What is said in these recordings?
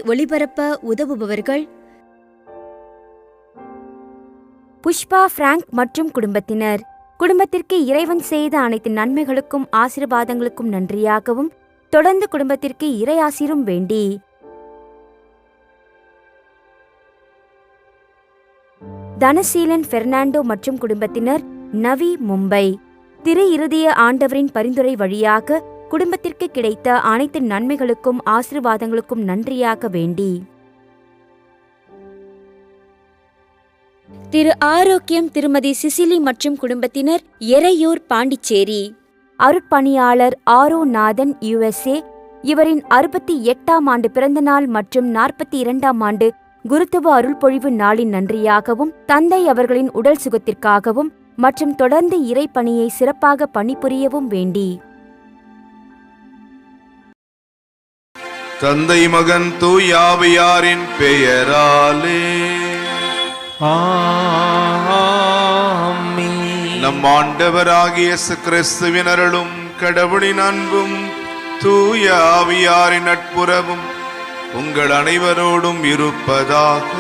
ஒளிபரப்ப உதவுபவர்கள் புஷ்பா பிராங்க் மற்றும் குடும்பத்தினர். குடும்பத்திற்கு இறைவன் செய்த அனைத்து நன்மைகளுக்கும் ஆசீர்வாதங்களுக்கும் நன்றியாகவும் தொடர்ந்து குடும்பத்திற்கு இறையாசீரும் வேண்டி தனசீலன் பெர்னாண்டோ மற்றும் குடும்பத்தினர், நவி, மும்பை. திரு இருதய ஆண்டவரின் பரிந்துரை வழியாக குடும்பத்திற்கு கிடைத்த அனைத்து நன்மைகளுக்கும் ஆசீர்வாதங்களுக்கும் நன்றியாக வேண்டி திரு ஆரோக்கியம் திருமதி சிசிலி மற்றும் குடும்பத்தினர், எறையூர், பாண்டிச்சேரி. அருட்பணியாளர் ஆரோநாதன், USA. இவரின் 68ஆம் ஆண்டு பிறந்தநாள் மற்றும் 42ஆம் ஆண்டு குருத்துவ அருள்பொழிவு நாளின் நன்றியாகவும் தந்தை அவர்களின் உடல் சுகத்திற்காகவும் மற்றும் தொடர்ந்து இறைப்பணியை சிறப்பாக பணிபுரியவும் வேண்டி தந்தை மகன் தூய ஆவியாரின் பெயராலே நம் ஆண்டவராகிய இயேசு கிறிஸ்துவின் அருளும் கடவுளின் அன்பும் தூய ஆவியாரின் நட்புறவும் உங்கள் அனைவரோடும் இருப்பதாக.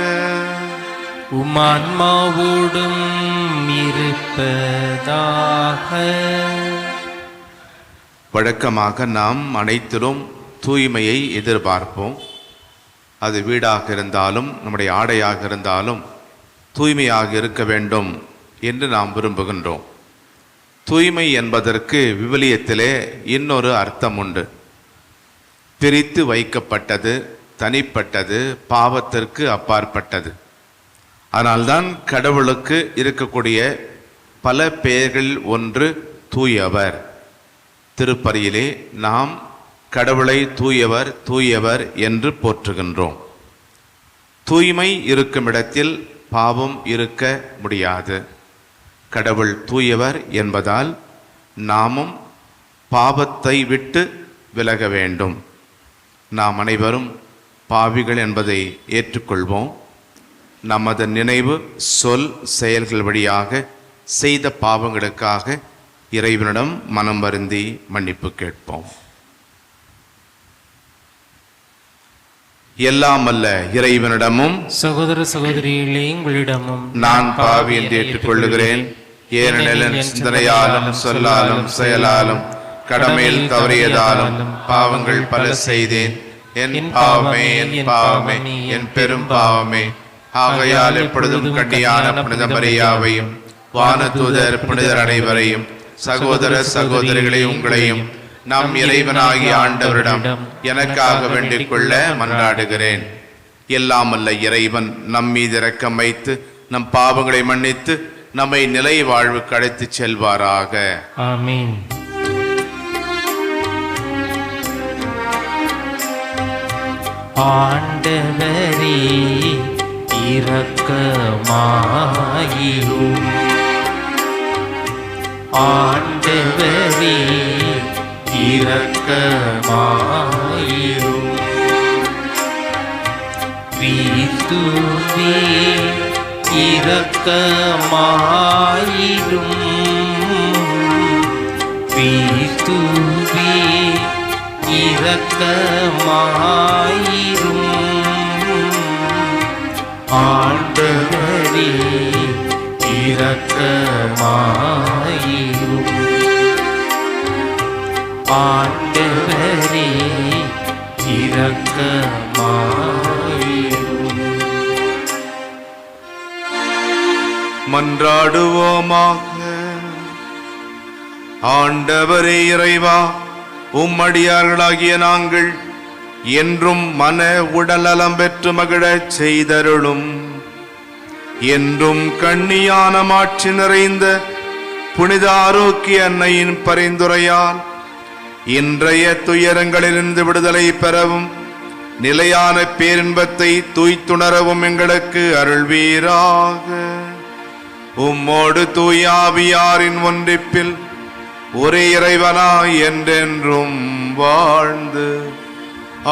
உமான்மாவோடும் இருப்பதாக. வழக்கமாக நாம் அனைத்திலும் தூய்மையை எதிர்பார்ப்போம். அது வீடாக இருந்தாலும் நம்முடைய ஆடையாக இருந்தாலும் தூய்மையாக இருக்க வேண்டும் என்று நாம் விரும்புகின்றோம். தூய்மை என்பதற்கு விவிலியத்திலே இன்னொரு அர்த்தம் உண்டு. பிரித்து வைக்கப்பட்டது, தனிப்பட்டது, பாவத்திற்கு அப்பாற்பட்டது. அதனால்தான் கடவுளுக்கு இருக்கக்கூடிய பல பெயர்கள் ஒன்று தூயவர். திருப்பலியிலே நாம் கடவுளை தூயவர் தூயவர் என்று போற்றுகின்றோம். தூய்மை இருக்கும் இடத்தில் பாவம் இருக்க முடியாது. கடவுள் தூயவர் என்பதால் நாமும் பாவத்தை விட்டு விலக வேண்டும். நாம் அனைவரும் பாவிகள் என்பதை ஏற்றுக்கொள்வோம். நமது நினைவு, சொல், செயல்கள் வழியாக செய்த பாவங்களுக்காக இறைவனிடம் மனம் வருந்தி மன்னிப்பு கேட்போம். எல்லாம் அல்ல இறைவனிடமும் சகோதர சகோதரிகளே உங்களிடமும் நான் பாவி என்று ஏற்றுக்கொள்ளுகிறேன். ஏனெனில் சிந்தனையாலும் சொல்லாலும் செயலாலும் கடமையில் தவறியதாலும் பாவங்கள் பல செய்தேன். என் பாவமே, என் பாவமே, என் பெரும் பாவமே. ஆகையால் எப்பொழுதும் கண்ணியான புனித மரியாவையும் வானதூதர் புனிதர் அனைவரையும் சகோதர சகோதரிகளை உங்களையும் நம் இறைவனாகிய ஆண்டவரிடம் எனக்காக வேண்டிக் கொள்ள மன்றாடுகிறேன். எல்லாம் அல்ல இறைவன் நம் மீது இரக்கம் வைத்து நம் பாவங்களை மன்னித்து நம்மை நிலை வாழ்வுக்கு அழைத்துச் செல்வாராக. ஆமீன். ஆண்டவரே இரக்கமாயிரும். ஆண்டவரே இரக்கமாயிரும். கிறிஸ்துவே இரக்கமாயிரும். கிறிஸ்துவே இரக்கமாயிரும். ஆண்டவரே இரக்கமாயிரும். ஆண்டவரே இரக்கமாயிரும். மன்றாடுவோமாக. ஆண்டவரே இறைவா, உம்மடியார்களாகிய நாங்கள் என்றும் மன உடல்நலம் பெற்று மகிழச் செய்தருளும். என்றும் கண்ணியான மாட்சி நிறைந்த புனித ஆரோக்கிய அன்னையின் பரிந்துரையால் இன்றைய துயரங்களிலிருந்து விடுதலை பெறவும் நிலையான பேரின்பத்தை தூய்த்துணரவும் எங்களுக்கு அருள்வீராக. உம்மோடு தூய ஆவியாரின் ஒன்றிப்பில் ஒரே இறைவனாய் என்றென்றும் வாழ்ந்து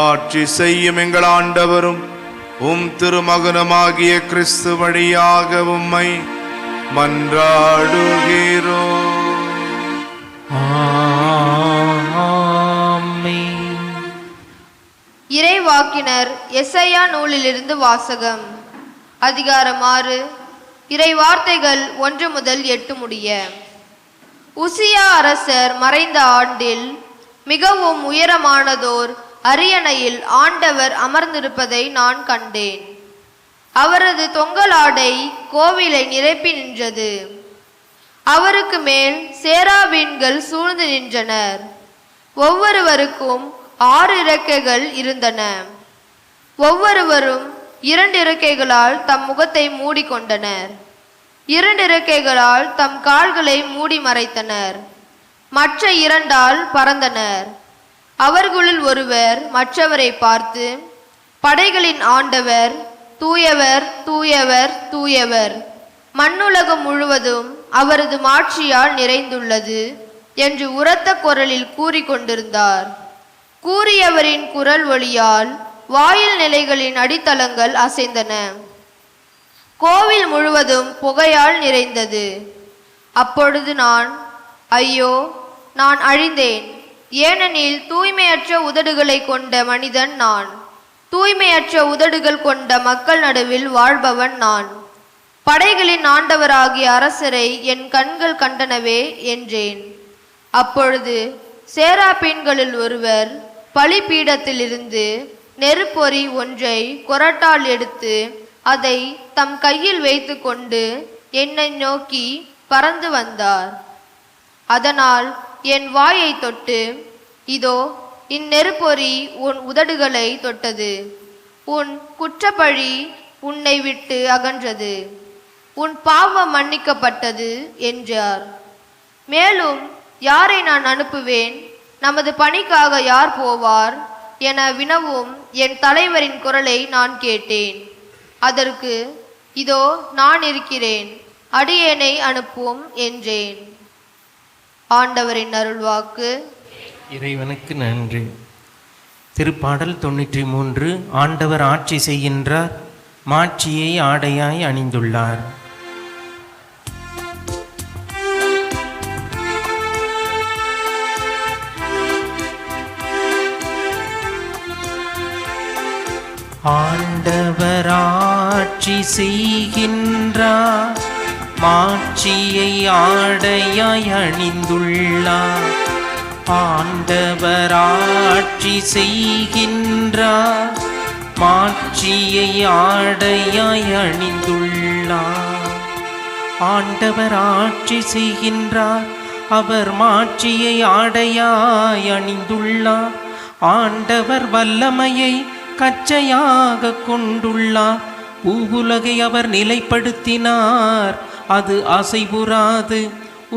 ஆட்சி செய்யும் எங்கள் ஆண்டவரும் உம் திருமகனுமாகிய கிறிஸ்து வழியாக உம்மை மன்றாடுகிறோம். ஆமென். இறைவாக்கு இறைவாக்கினர் எசையா நூலிலிருந்து வாசகம். அதிகாரம் 6. இறை வார்த்தைகள் 1 முதல் 8 முடிய. உசியா அரசர் மறைந்த ஆண்டில் மிகவும் உயரமானதோர் அரியணையில் ஆண்டவர் அமர்ந்திருப்பதை நான் கண்டேன். அவரது தொங்கலாடை கோவிலை நிரப்பி நின்றது. அவருக்கு மேல் சேராபீன்கள் சூழ்ந்து நின்றனர். ஒவ்வொருவருக்கும் 6 இறக்கைகள் இருந்தன. ஒவ்வொருவரும் 2 இறக்கைகளால் தம் முகத்தை மூடிக்கொண்டனர். 2 இறக்கைகளால் தம் கால்களை மூடி மறைத்தனர். மற்ற 2ஆல் பறந்தனர். அவர்களுள் ஒருவர் மற்றவரை பார்த்து, படைகளின் ஆண்டவர், தூயவர், தூயவர், தூயவர், மண்ணுலகம் முழுவதும் அவரது மாட்சியால் நிறைந்துள்ளது என்று உரத்த குரலில் கூறிக்கொண்டிருந்தார். கூறியவரின் குரல் ஒலியால் வாயில் நிலைகளின் அடித்தளங்கள் அசைந்தன. கோவில் முழுவதும் புகையால் நிறைந்தது. அப்பொழுது நான், ஐயோ, நான் அழிந்தேன், ஏனெனில் தூய்மையற்ற உதடுகளை கொண்ட மனிதன் நான், தூய்மையற்ற உதடுகள் கொண்ட மக்கள் நடுவில் வாழ்பவன் நான். படைகளின் ஆண்டவராகிய அரசரை என் கண்கள் கண்டனவே என்றேன். அப்பொழுது சேராபீன்களில் ஒருவர் பலிபீடத்திலிருந்து நெருப்பொறி ஒன்றை கொரட்டால் எடுத்து அதை தம் கையில் வைத்து கொண்டு என்னை நோக்கி பறந்து வந்தார். அதனால் என் வாயை தொட்டு, இதோ இந்நெருப்பொறி உன் உதடுகளை தொட்டது, உன் குற்றப்பழி உன்னை விட்டு அகன்றது, உன் பாவம் மன்னிக்கப்பட்டது என்றார். மேலும், யாரை நான் அனுப்புவேன், நமது பணிக்காக யார் போவார் என வினவும் என் தலைவரின் குரலை நான் கேட்டேன். அதற்கு, இதோ நான் இருக்கிறேன், அடியேனை அனுப்பும் என்றேன். ஆண்டவரின் அருள்வாக்கு. இறைவனுக்கு நன்றி. திருப்பாடல் 93. ஆண்டவர் ஆட்சி செய்கின்றார், மாட்சியை ஆடையாய் அணிந்துள்ளார். ஆண்டவர் ஆட்சி செய்கின்றார், மாட்சியை ஆடையாய் அணிந்துள்ளார். ஆண்டவர் ஆட்சி செய்கின்றார், மாட்சியை ஆடையாய் அணிந்துள்ளார். ஆண்டவர் ஆட்சி செய்கின்றார், அவர் மாட்சியை ஆடையாய் அணிந்துள்ளார். ஆண்டவர் வல்லமையை கச்சையாக கொண்டுள்ளார். பூவுலகை அவர் நிலைப்படுத்தினார், அது அசைவுறாது.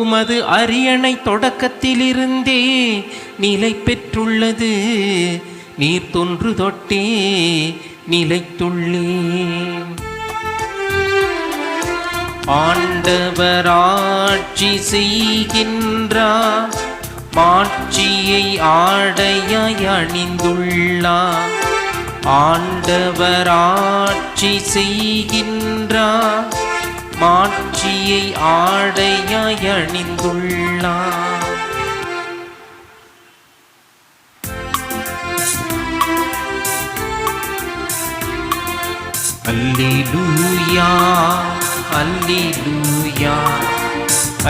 உமது அரியணை தொடக்கத்திலிருந்தே நிலை பெற்றுள்ளது, நீர் தொன்று தொட்டே நிலைத்துள்ளேன். ஆண்டவர் ஆட்சி செய்கின்றார், மாட்சியை ஆடையாய் அணிந்துள்ளார். ஆண்டவர் ஆட்சி செய்கின்றார், மாட்சியை ஆடையாய் அணிந்துள்ளார். அல்லேலூயா, அல்லேலூயா,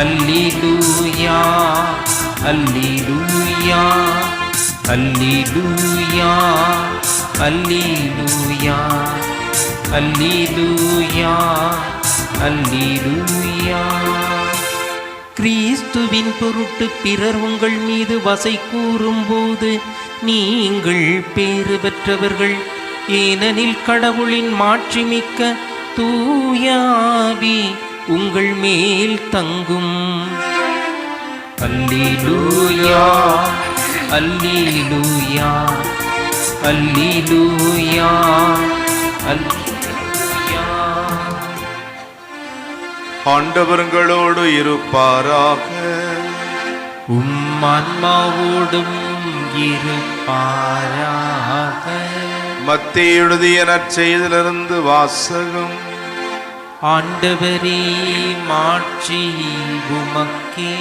அல்லேலூயா, அல்லேலூயா, அல்லேலூயா, அல்லேலூயா, அல்லேலூயா, அல்லேலூயா. கிறிஸ்துவின் பொருட்டு பிறர் உங்கள் மீது வசை கூறும்போது நீங்கள் பேறு பெற்றவர்கள், ஏனெனில் கடவுளின் மாட்சிமிக்க தூயாவி உங்கள் மேல் தங்கும். அல்லேலூயா, அல்லேலூயா, அல்லேலூயா, அல்லேலூயா. ஆண்டவர்களோடு இருப்பாராக, உம் ஆன்மாவோடும் இருப்பாராக. மத்தேயு எழுதிய நற்செய்தியிலிருந்து வாசகம். ஆண்டவரே, மாட்சி உமக்கே.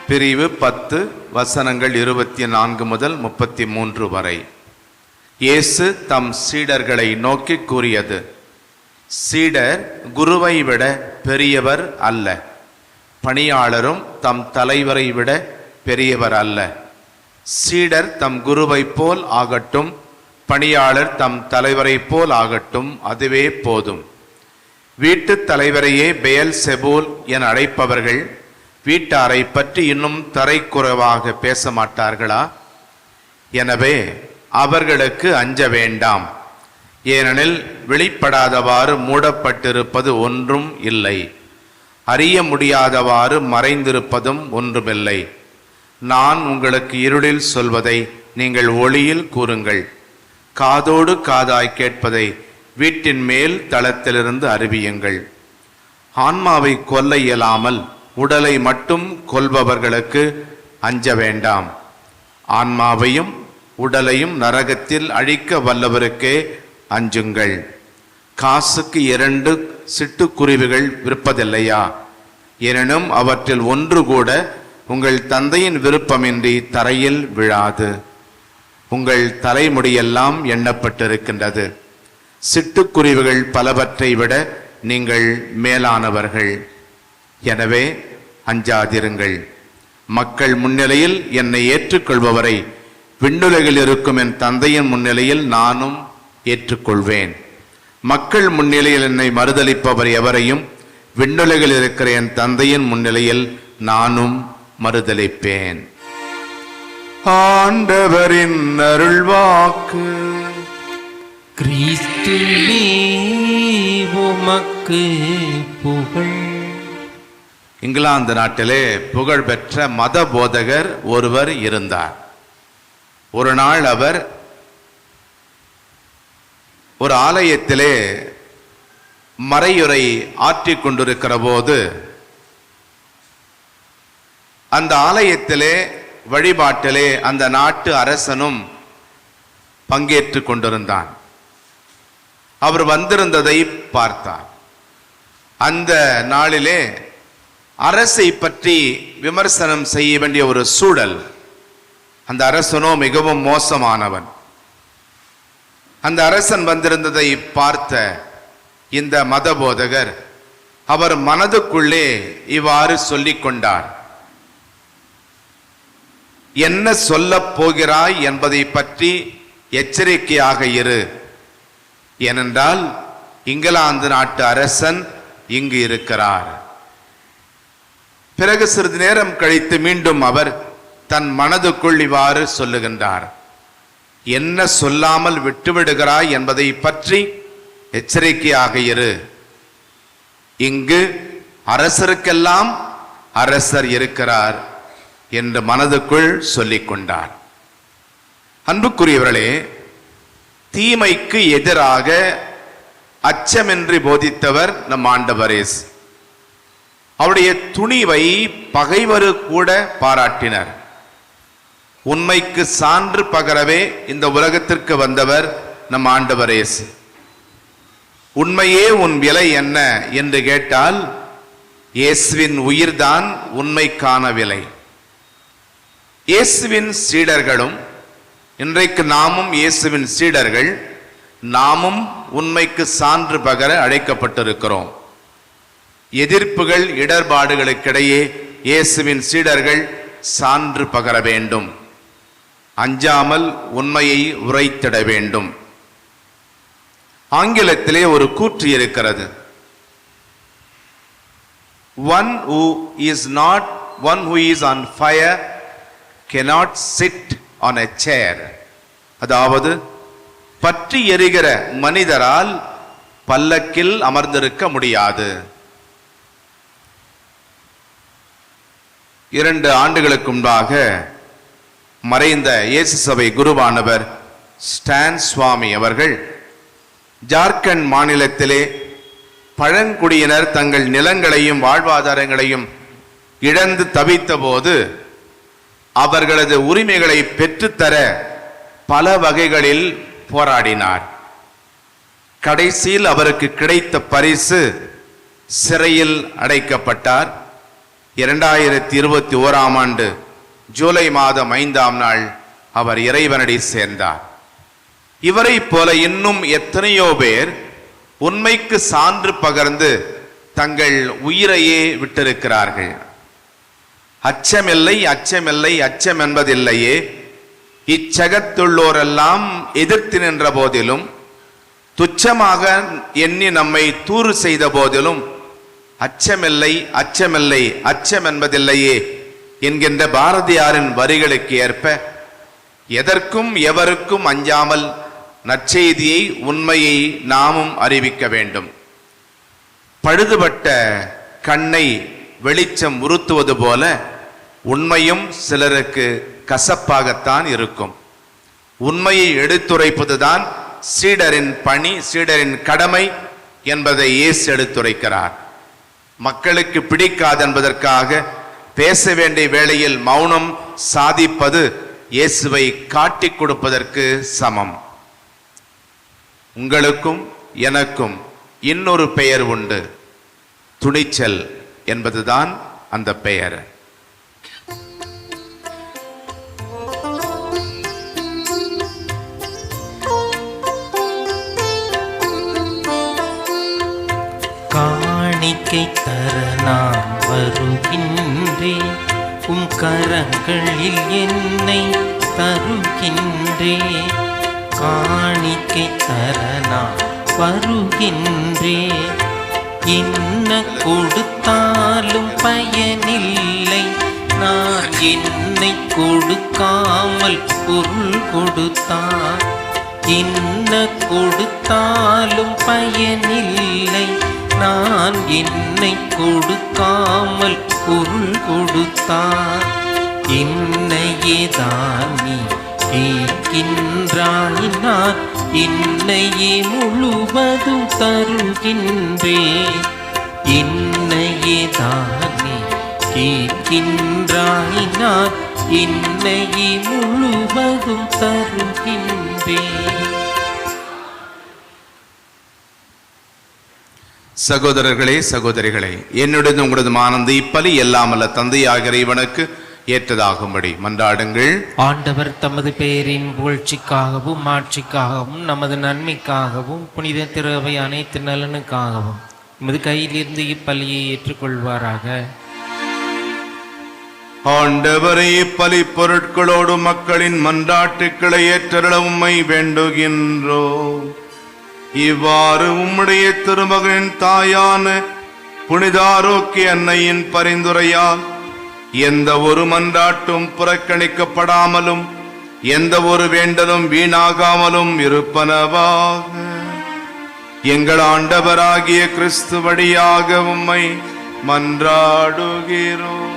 பிரிவு 10, வசனங்கள் 24 முதல் 33 வரை. இயேசு தம் சீடர்களை நோக்கி கூறியது: சீடர் குருவை விட பெரியவர் அல்ல, பணியாளரும் தம் தலைவரை விட பெரியவர் அல்ல. சீடர் தம் குருவை போல் ஆகட்டும், பணியாளர் தம் தலைவரை போல் ஆகட்டும், அதுவே போதும். வீட்டு தலைவரையே பெயல் செபூல் என அழைப்பவர்கள் வீட்டாரை பற்றி இன்னும் தரைக்குறைவாக பேச மாட்டார்களா? எனவே அவர்களுக்கு அஞ்ச வேண்டாம். ஏனெனில் வெளிப்படாதவாறு மூடப்பட்டிருப்பது ஒன்றும் இல்லை, அறிய முடியாதவாறு மறைந்திருப்பதும் ஒன்றுமில்லை. நான் உங்களுக்கு இருளில் சொல்வதை நீங்கள் ஒளியில் கூறுங்கள், காதோடு காதாய் கேட்பதை வீட்டின் மேல் தளத்திலிருந்து அறிவியுங்கள். ஆன்மாவை கொல்ல இயலாமல் உடலை மட்டும் கொல்பவர்களுக்கு அஞ்ச வேண்டாம். ஆன்மாவையும் உடலையும் நரகத்தில் அழிக்க வல்லவருக்கே அஞ்சுங்கள். காசுக்கு 2 சிட்டுக்குருவிகள் விற்பதில்லையா? எனினும் அவற்றில் ஒன்று கூட உங்கள் தந்தையின் விருப்பமின்றி தரையில் விழாது. உங்கள் தலைமுடியெல்லாம் எண்ணப்பட்டிருக்கின்றது. சிட்டுக்குருவிகள் பலவற்றை விட நீங்கள் மேலானவர்கள். எனவே அஞ்சாதிருங்கள். மக்கள் முன்னிலையில் என்னை ஏற்றுக்கொள்பவரை விண்ணுலகில் இருக்கும் என் தந்தையின் முன்னிலையில் நானும் ஏற்றுக்கொள்வேன். மக்கள் முன்னிலையில் என்னை மறுதலிப்பவர் எவரையும் விண்ணுலகில் இருக்கிற என் தந்தையின் முன்னிலையில் நானும் மறுதலிப்பேன். ஆண்டவரின் அருள்வாக்கு. கிறிஸ்துவே உமக்கு புகழ். இங்கிலாந்து நாட்டிலே புகழ்பெற்ற மத போதகர் ஒருவர் இருந்தார். ஒரு நாள் அவர் ஒரு ஆலயத்திலே மறையுரை ஆற்றிக் கொண்டிருக்கிற போது அந்த ஆலயத்திலே வழிபாட்டிலே அந்த நாட்டு அரசனும் பங்கேற்று கொண்டிருந்தான். அவர் வந்திருந்ததை பார்த்தார். அந்த நாளிலே அரசை பற்றி விமர்சனம் செய்ய வேண்டிய ஒரு சூழல். அந்த அரசனோ மிகவும் மோசமானவன். அந்த அரசன் வந்திருந்ததை பார்த்த இந்த மதபோதகர் அவர் மனதுக்குள்ளே இவ்வாறு சொல்லிக் கொண்டார்: என்ன சொல்லப் போகிறாய் என்பதை பற்றி எச்சரிக்கையாக இரு. ஏனென்றால் இங்கிலாந்து நாட்டு அரசன் இங்கு இருக்கிறார். பிறகு சிறிது நேரம் கழித்து மீண்டும் அவர் தன் மனதுக்குள் இவ்வாறு சொல்லுகின்றார்: என்ன சொல்லாமல் விட்டுவிடுகிறாய் என்பதை பற்றி எச்சரிக்கையாக இரு. இங்கு அரசருக்கெல்லாம் அரசர் இருக்கிறார் என்று மனதுக்குள் சொல்லிக் கொண்டார். அன்புக்குரியவர்களே, தீமைக்கு எதிராக அச்சமின்றி போதித்தவர் நம் ஆண்டவர் இயேசு. அவருடைய துணிவை பகைவரு கூட பாராட்டினர். உண்மைக்கு சான்று பகரவே இந்த உலகத்திற்கு வந்தவர் நம் ஆண்டவர் இயேசு. உண்மையே உன் விலை என்ன என்று கேட்டால் இயேசுவின் உயிர்தான் உண்மைக்கான விலை. இயேசுவின் சீடர்களும், இன்றைக்கு நாமும் இயேசுவின் சீடர்கள், நாமும் உண்மைக்கு சான்று பகர அழைக்கப்பட்டிருக்கிறோம். எதிர்ப்புகள், இடர்பாடுகளுக்கிடையே இயேசுவின் சீடர்கள் சான்று பகர வேண்டும். அஞ்சாமல் உண்மையை உரைத்திட வேண்டும். ஆங்கிலத்திலே ஒரு கூற்று இருக்கிறது: one who is on fire cannot sit on a chair. அதாவது, பற்றி எரிகிற மனிதரால் பல்லக்கில் அமர்ந்திருக்க முடியாது. 2 ஆண்டுகளுக்கு முன்பாக மறைந்த இயேசு சபை குருவானவர் ஸ்டான் சுவாமி அவர்கள் ஜார்க்கண்ட் மாநிலத்திலே பழங்குடியினர் தங்கள் நிலங்களையும் வாழ்வாதாரங்களையும் இழந்து தவித்த போது அவர்களது உரிமைகளை பெற்றுத்தர பல வகைகளில் போராடினார். கடைசியில் அவருக்கு கிடைத்த பரிசு சிறையில் அடைக்கப்பட்டார். 2021ஆம் ஆண்டு ஜூலை மாதம் 5ஆம் நாள் அவர் இறைவனடி சேர்ந்தார். இவரைப் போல இன்னும் எத்தனையோ பேர் உண்மைக்கு சான்று பகர்ந்து தங்கள் உயிரையே விட்டிருக்கிறார்கள். அச்சமில்லை, அச்சமில்லை, அச்சம் என்பதில்லையே. இச்சகத்துள்ளோரெல்லாம் எதிர்த்து நின்ற போதிலும், துச்சமாக எண்ணி நம்மை தூறு செய்த போதிலும், அச்சமில்லை, அச்சமில்லை, அச்சம் என்பதில்லையே என்கின்ற பாரதியாரின் வரிகளுக்கு ஏற்ப எதற்கும் எவருக்கும் அஞ்சாமல் நற்செய்தியை, உண்மையை நாமும் அறிவிக்க வேண்டும். பழுதுபட்ட கண்ணை வெளிச்சம் உறுத்துவது போல உண்மையும் சிலருக்கு கசப்பாகத்தான் இருக்கும். உண்மையை எடுத்துரைப்பதுதான் சீடரின் பணி, சீடரின் கடமை என்பதை இயேசு எடுத்துரைக்கிறார். மக்களுக்கு பிடிக்காது என்பதற்காக பேச வேண்டிய வேளையில் மௌனம் சாதிப்பது இயேசுவை காட்டிக் கொடுப்பதற்கு சமம். உங்களுக்கும் எனக்கும் இன்னொரு பெயர் உண்டு, துணிச்சல் என்பதுதான் அந்த பெயர். காணிக்கை தர நான் வருகின்றேன், உம் கரங்களில் என்னை தருகின்றேன். காணிக்கை தர நான் வருகின்றேன், என்ன கொடுத்தாலும் பயனில்லை. நான் என்னை கொடுக்காமல் பொருள் கொடுத்தார். என்ன கொடுத்தாலும் பயனில்லை. நான் என்னை கொடுக்காமல் பொருள் கொடுத்தார். என்னையேதான் நீ கேட்கின்றாய், நான் என்னையே முழுவதும் தருகின்றேன். என்னையேதான் நீ கேட்கின்றாய், நான் என்னையே முழுவதும் தருகின்றேன். சகோதரர்களே, சகோதரிகளே, என்னுடைய உங்களது ஆனந்த இப்பலி எல்லாமல்ல தந்தையாகிற இவனுக்கு ஏற்றதாகும்படி மன்றாடுங்கள். ஆண்டவர் தமது பெயரின் புகழ்ச்சிக்காகவும் மாட்சிக்காகவும் நமது நன்மைக்காகவும் புனித திருவை அனைத்து நலனுக்காகவும் நமது கையிலிருந்து இப்பலியை ஏற்றுக்கொள்வாராக. ஆண்டவரை இப்பலி பொருட்களோடு மக்களின் மன்றாட்டுக்களை ஏற்றருள உம்மை வேண்டுகின்றோம். இவ்வாறு உம்முடைய திருமகனின் தாயான புனித ஆரோக்கிய அன்னையின் பரிந்துரையால் எந்த ஒரு மன்றாட்டும் புறக்கணிக்கப்படாமலும் எந்த ஒரு வேண்டலும் வீணாகாமலும் இருப்பனவாக. எங்கள் ஆண்டவராகிய கிறிஸ்து வழியாக உம்மை மன்றாடுகிறோம்.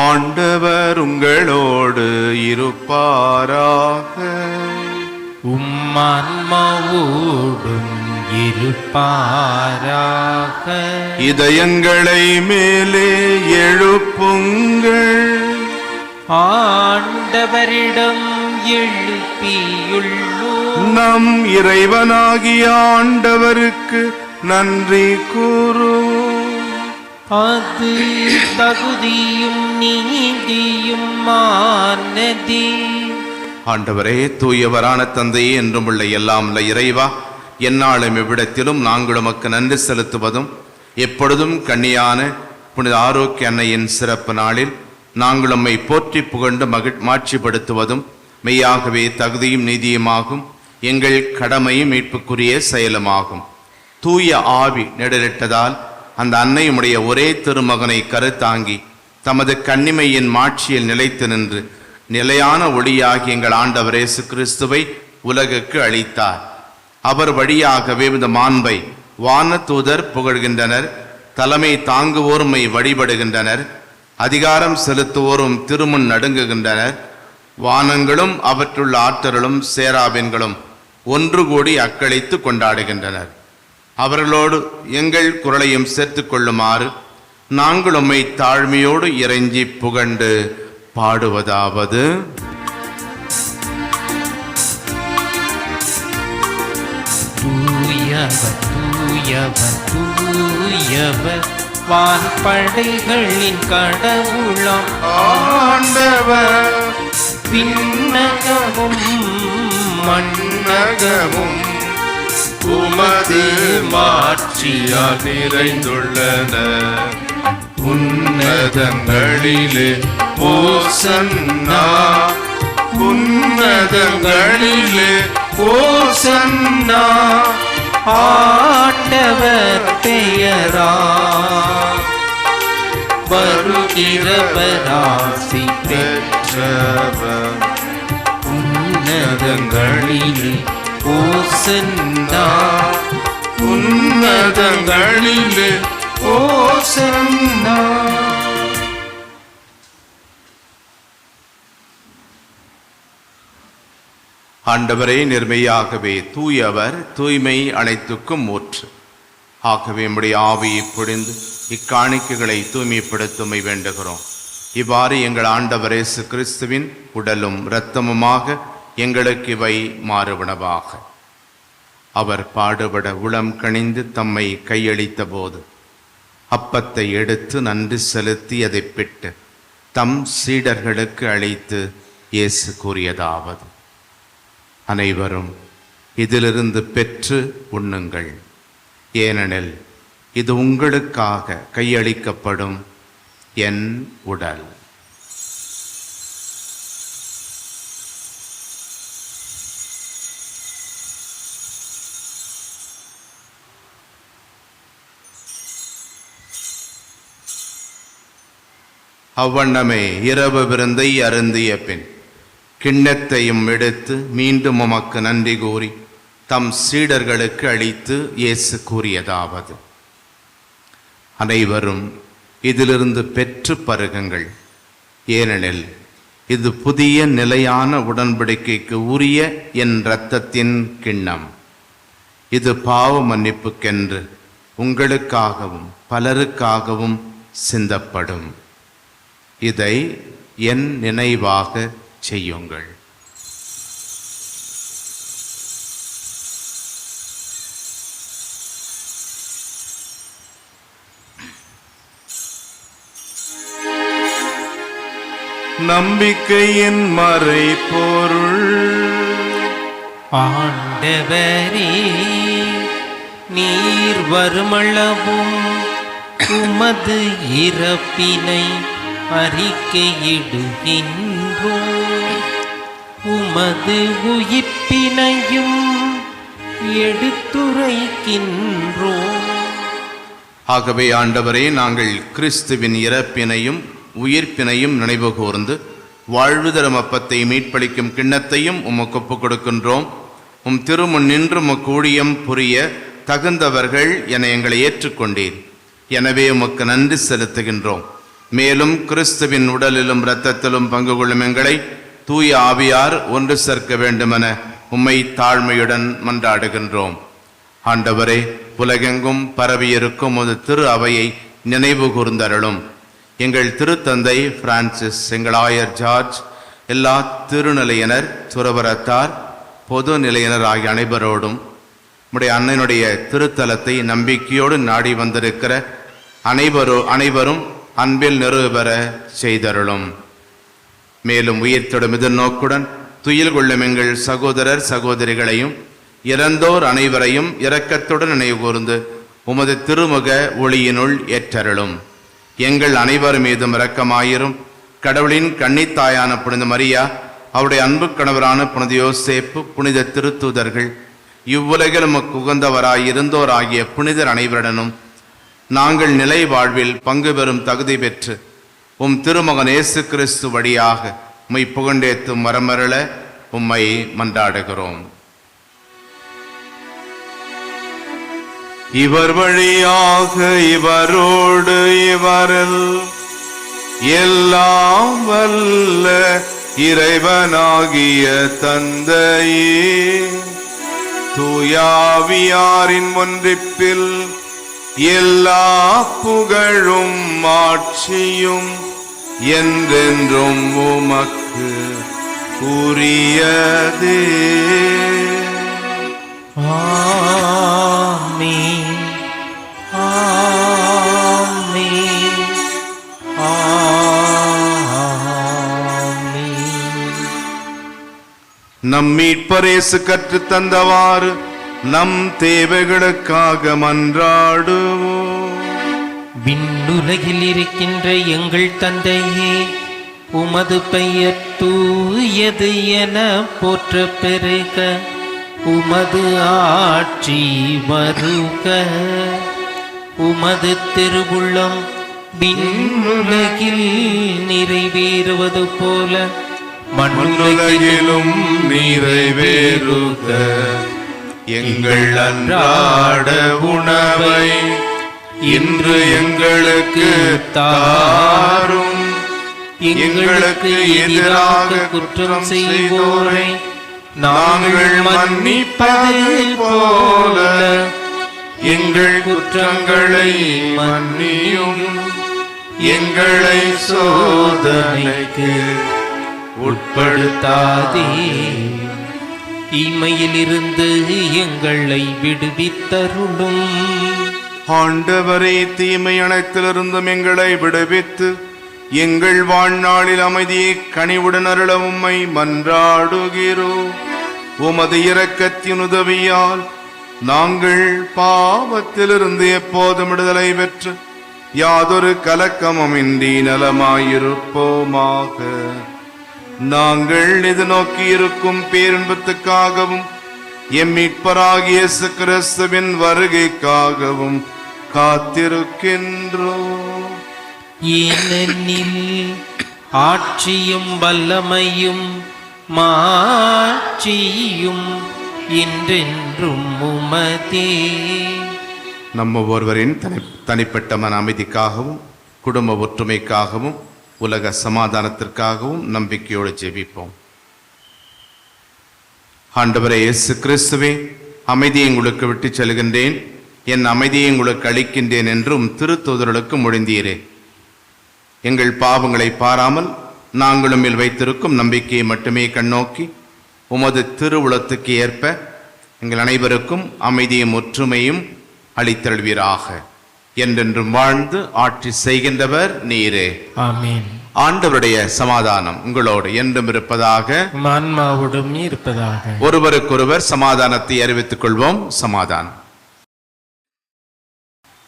ஆண்டவர் உங்களோடு இருப்பாராக. உம்மான்மாவோடும் இருப்பாராக. இதயங்களை மேலே எழுப்புங்கள். ஆண்டவரிடம் எழுப்பியுள்ளோம். நம் இறைவனாகிய ஆண்டவருக்கு நன்றி கூறுவோம். அது தகுதியும் நீதியும் மானதே. ஆண்டவரே, தூயவரான தந்தையே, என்றும் உள்ள எல்லாம் உள்ள இறைவா, எந்நாளும் இவ்விடத்திலும் நாங்கள் உமக்கு நன்றி செலுத்துவதும் எப்பொழுதும் கன்னியான புனித ஆரோக்கிய அன்னையின் சிறப்பு நாளில் நாங்கள் உம்மை போற்றி புகழ்ந்து மாட்சிப்படுத்துவதும் மெய்யாகவே தகுதியும் நீதியுமாகும். எங்கள் கடமையும் மீட்புக்குரிய செயலுமாகும். தூய ஆவி நெடலிட்டதால் அந்த அன்னையுடைய ஒரே திருமகனை கருத்தாங்கி தமது கன்னிமையின் மாட்சியில் நிலைத்து நின்று நிலையான ஒளியாகி எங்கள் ஆண்டவர் இயேசு கிறிஸ்துவை உலகுக்கு அளித்தார். அவர் வழியாகவே இந்த மாண்பை வானதூதர் புகழ்கின்றனர், தலைமை தாங்குவோருமை வழிபடுகின்றனர், அதிகாரம் செலுத்துவோரும் திருமுன் நடுங்குகின்றனர். வானங்களும் அவற்றுள்ள ஆற்றலும் சேராபின்களும் ஒன்று கூடி அக்களித்து கொண்டாடுகின்றனர். அவர்களோடு எங்கள் குரலையும் சேர்த்துக் கொள்ளுமாறு நாங்கள் உம்மை தாழ்மையோடு இறைஞ்சி புகண்டு பாடுவதாவது: தூயவர் தூயவர் தூயவர் வான்படைகளின் கடவுளாம் ஆண்டவர், விண்ணகமும் மண்ணகமும் உமது மாட்சியால் நிறைந்துள்ளன. உன்னதங்களிலே ஓசன்னா, உன்னதங்களிலே ஓசன்னா. ஆண்டவர் பெயரா வருகிறவராசி பெற்றவர். உன்னதங்களிலே ஓசன்னா, உன்னதங்களிலே ஓசன்னா. ஆண்டவரே, நிர்மையாகவே தூயவர், தூய்மை அனைத்துக்கும் ஊற்று. ஆகவே உம்முடைய ஆவியை பொழிந்து இக்காணிக்கைகளை தூய்மைப்படுத்துமை வேண்டுகிறோம். இவ்வாறு எங்கள் ஆண்டவர் இயேசு கிறிஸ்துவின் உடலும் இரத்தமுமாக எங்களுக்கு இவை மாறுவனவாக. அவர் பாடுபட உளம் கனிந்து தம்மை கையளித்த போது அப்பத்தை எடுத்து நன்றி செலுத்தி அதை பிட்டு தம் சீடர்களுக்கு அளித்து இயேசு கூறியதாவது: அனைவரும் இதிலிருந்து பெற்று உண்ணுங்கள், ஏனெனில் இது உங்களுக்காக கையளிக்கப்படும் என் உடல். அவ்வண்ணமே இரவு விருந்தை அருந்திய பின் கிண்ணத்தையும் எடுத்து மீண்டும் உமக்கு நன்றி கூறி தம் சீடர்களுக்கு அளித்து இயேசு கூறியதாவது: அனைவரும் இதிலிருந்து பெற்று பருகுங்கள், ஏனெனில் இது புதிய நிலையான உடன்படிக்கைக்கு உரிய என் இரத்தத்தின் கிண்ணம். இது பாவ மன்னிப்புக்கென்று உங்களுக்காகவும் பலருக்காகவும் சிந்தப்படும். இதை என் நினைவாக செய்யுங்கள். நம்பிக்கையின் மறைபொருள். ஆண்டவரே, நீர் வருமளவும் உமது இறப்பினை அறிக்கையிடுகின்றோம், உமது உயிர்ப்பினையும் எடுத்துரைக்கின்றோம். ஆகவே ஆண்டவரே, நாங்கள் கிறிஸ்துவின் இறப்பினையும் உயிர்ப்பினையும் நினைவு கூர்ந்து வாழ்வு தரும் அப்பத்தை மீட்பளிக்கும் கிண்ணத்தையும் உமக்கு ஒப்புக் கொடுக்கின்றோம். உம் திருமுன் நின்று உமக்கு ஊழியம் புரிய தகுந்தவர்கள் என எங்களை ஏற்றுக்கொண்டீர். எனவே உமக்கு நன்றி செலுத்துகின்றோம். மேலும் கிறிஸ்துவின் உடலிலும் இரத்தத்திலும் பங்கு கொள்ளும் எங்களை தூய ஆவியார் ஒன்று சேர்க்க வேண்டுமென உம்மை தாழ்மையுடன் மன்றாடுகின்றோம். ஆண்டவரே, உலகெங்கும் பரவியிருக்கும் ஒரு திரு அவையை நினைவு கூர்ந்தருளும். எங்கள் திருத்தந்தை பிரான்சிஸ், எங்கள் ஆயர் ஜார்ஜ், எல்லா திருநிலையினர், துறவரத்தார், பொது நிலையினர் ஆகிய அனைவரோடும் உம்முடைய அன்னையினுடைய திருத்தலத்தை நம்பிக்கையோடு நாடி வந்திருக்கிற அனைவரும் அன்பில் நிறைவேற செய்தருளும். மேலும் உயிர்த்தெழும் எதிர்நோக்குடன் துயில் கொள்ளும் எங்கள் சகோதரர் சகோதரிகளையும் இறந்தோர் அனைவரையும் இரக்கத்துடன் நினைவு கூர்ந்து உமது திருமுக ஒளியினுள் ஏற்றருளும். எங்கள் அனைவர் மீதும் இரக்கமாயிரும். கடவுளின் கன்னித்தாயான புனித மரியா, அவருடைய அன்பு கணவரான புனித யோசேப்பு, புனித திருத்தூதர்கள், இவ்வுலகில் உமக்கு உகந்தவராயிருந்தோர் ஆகிய புனிதர் அனைவருடனும் நாங்கள் நிலை வாழ்வில் பங்கு பெறும் தகுதி பெற்று உம் திருமகன் இயேசு கிறிஸ்து வழியாக உம்மை புகண்டேத்தும் வரமருள உம்மை மன்றாடுகிறோம். இவர் வழியாக இவரோடு இவரில் எல்லாம் வல்ல இறைவனாகிய தந்தையே, தூயாவியாரின் ஒன்றிப்பில் எல்லா புகழும் ஆட்சியும் என்றென்றும் உமக்கு உரியதே. ஆமென், ஆமென், ஆமென். நம் மீட்பர் இயேசு கற்றுத் தந்தவாறு நம் தேவைகளுக்காக மன்றாடுவோம். விண்ணுலகில் இருக்கின்ற எங்கள் தந்தையே, உமது பெயர் தூயது என போற்ற பெருக, உமது ஆட்சி வருக, உமது திருவுள்ளம் விண்ணுலகில் நிறைவேறுவது போல மண்ணுலகிலும் நிறைவேறுக. எங்கள் அன்றாட உணவை இன்று எங்களுக்கு தாரும். எங்களுக்கு எதிராக குற்றம் செய்வோரை நாங்கள் மன்னிப்பது போல எங்கள் குற்றங்களை மன்னியும். எங்களை சோதனைக்கு உட்படுத்தாதே, தீமையிலிருந்து எங்களை விடுவித்தருளும். ஆண்டவரே, தீமை அனைத்திலிருந்தும் எங்களை விடுவித்து எங்கள் வாழ்நாளில் அமைதியை கனிவுடன் அருள உம்மை மன்றாடுகிறோம். உமது இரக்கத்தின் உதவியால் நாங்கள் பாவத்திலிருந்து எப்போதும் விடுதலை பெற்று யாதொரு கலக்கமுமின்றி நலமாயிருப்போமாக. நாங்கள் இது நோக்கி இருக்கும் பேரின்பத்துக்காகவும் எம் மீட்பராகிய இயேசு கிறிஸ்துவின் வருகைக்காகவும் காத்திருக்கின்றோம். ஏனெனில் ஆட்சியும் வல்லமையும் மாட்சியும் என்றென்றும் உமதே. நம்ம ஒருவரின் தனிப்பட்ட மன அமைதிக்காகவும் குடும்ப ஒற்றுமைக்காகவும் உலக சமாதானத்திற்காகவும் நம்பிக்கையோடு ஜெபிப்போம். ஆண்டவரே இயேசு கிறிஸ்துவே, அமைதியை உங்களுக்கு விட்டு செல்கின்றேன், என் அமைதியை உங்களுக்கு அளிக்கின்றேன் என்றும் திருத்தூதர்களுக்கு மொழிந்தீரே. எங்கள் பாவங்களை பாராமல் நாங்களும் மேல் வைத்திருக்கும் நம்பிக்கையை மட்டுமே கண்ணோக்கி உமது திருவுளத்துக்கு ஏற்ப எங்கள் அனைவருக்கும் அமைதியும் ஒற்றுமையும் அளித்தருள்வீராக. என்றென்றும் வாழ்ந்து ஆட்சி செய்கின்றவர் நீரே. ஆமென். ஆண்டவருடைய சமாதானம் உங்களோடு என்றும் இருப்பதாக, ஆன்மாவோடும் இருப்பதாக. ஒருவருக்கொருவர் சமாதானத்தை அறிவித்துக் கொள்வோம். சமாதானம்.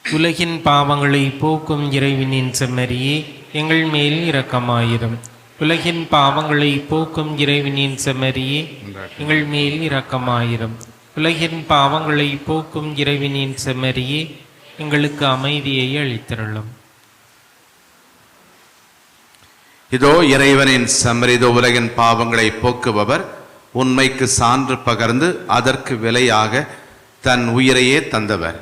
உலகின் பாவங்களை போக்கும் இறைவனின் செம்மறியே, எங்கள் மேல் இரக்கமாயிரும். உலகின் பாவங்களை போக்கும் இறைவனின் செம்மறியே, எங்கள் மேல் இரக்கமாயிரும். உலகின் பாவங்களை போக்கும் இறைவனின் செம்மறியே, எங்களுக்கு அமைதியை அளித்தருளும். இதோ இறைவனின் செம்மறி, இதோ உலகின் பாவங்களை போக்குபவர், உண்மைக்கு சான்று பகர்ந்து அதற்கு விலையாக தன் உயிரையே தந்தவர்.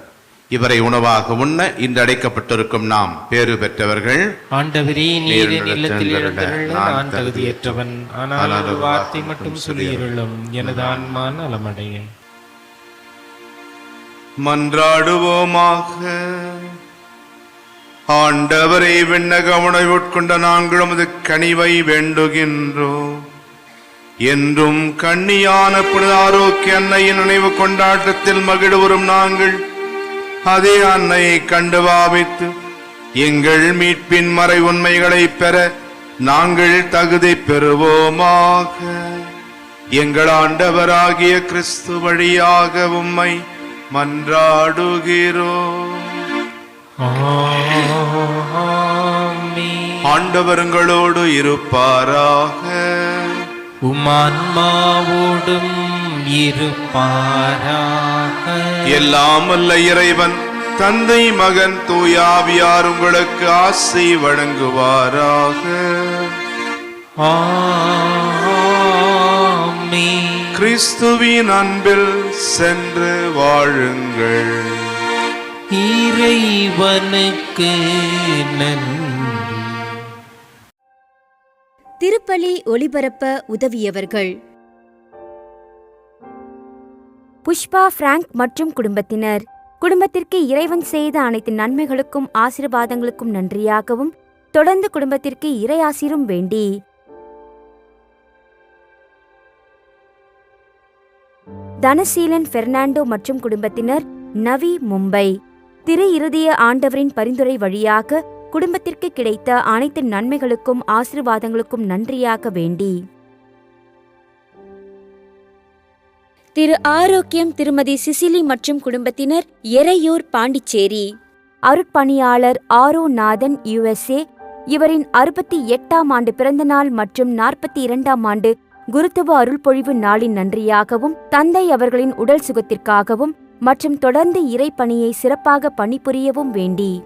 இவரை உணவாக உண்ண இன்று அடைக்கப்பட்டிருக்கும் நாம் பேறு பெற்றவர்கள். ஆண்டவரே, நீர் என் இல்லத்தில் எழுந்தருள நான் தகுதியற்றவன், ஆனால் ஒரு வார்த்தை மட்டும் சொல்லியருளும், எனது ஆன்மா நலமடைய. மன்றாடுவோமாக. ஆண்டவரை, விண்ணக உணவை உட்கொண்ட நாங்கள் உமது கனிவை வேண்டுகின்றோம். என்றும் கண்ணியான புனித ஆரோக்கிய அன்னையின் நினைவு கொண்டாட்டத்தில் மகிழ்வரும் நாங்கள் அதே அன்னையை கண்டு பாவித்து எங்கள் மீட்பின் மறை உண்மைகளை பெற நாங்கள் தகுதி பெறுவோமாக. எங்கள் ஆண்டவராகிய கிறிஸ்து வழியாக உம்மை மன்றாடுகிறோம். ஆமென். ஆண்டவருங்களோடு இருப்பாராக. உமான்மாவோடும் இருப்பாராக. எல்லாம் வல்ல இறைவன் தந்தை, மகன், தூயாவியார் உங்களுக்கு ஆசை வழங்குவாராக. ஆமென். கிறிஸ்துவின் அன்பில் சென்று வாழுங்கள். இறைவனுக்கு நன்றி. திருப்பலி ஒளிபரப்ப உதவியவர்கள்: புஷ்பா பிராங்க் மற்றும் குடும்பத்தினர். குடும்பத்திற்கு இறைவன் செய்த அனைத்து நன்மைகளுக்கும் ஆசீர்வாதங்களுக்கும் நன்றியாகவும் தொடர்ந்து குடும்பத்திற்கு இறையாசிரும் வேண்டி தனசீலன் பெர்னாண்டோ மற்றும் குடும்பத்தினர், நவி, மும்பை. திரு இருதய ஆண்டவரின் பரிந்துரை வழியாக குடும்பத்திற்கு கிடைத்த அனைத்து நன்மைகளுக்கும் ஆசீர்வாதங்களுக்கும் நன்றியாக வேண்டி திரு ஆரோக்கியம் திருமதி சிசிலி மற்றும் குடும்பத்தினர், எறையூர், பாண்டிச்சேரி. அருட்பணியாளர் ஆரோநாதன், USA, இவரின் 68ஆம் ஆண்டு பிறந்தநாள் மற்றும் 42ஆம் ஆண்டு குருத்துவ அருள்பொழிவு நாளின் நன்றியாகவும், தந்தை அவர்களின் உடல் சுகத்திற்காகவும் மற்றும் தொடர்ந்து இறைப்பணியை சிறப்பாக பணிபுரியவும் வேண்டி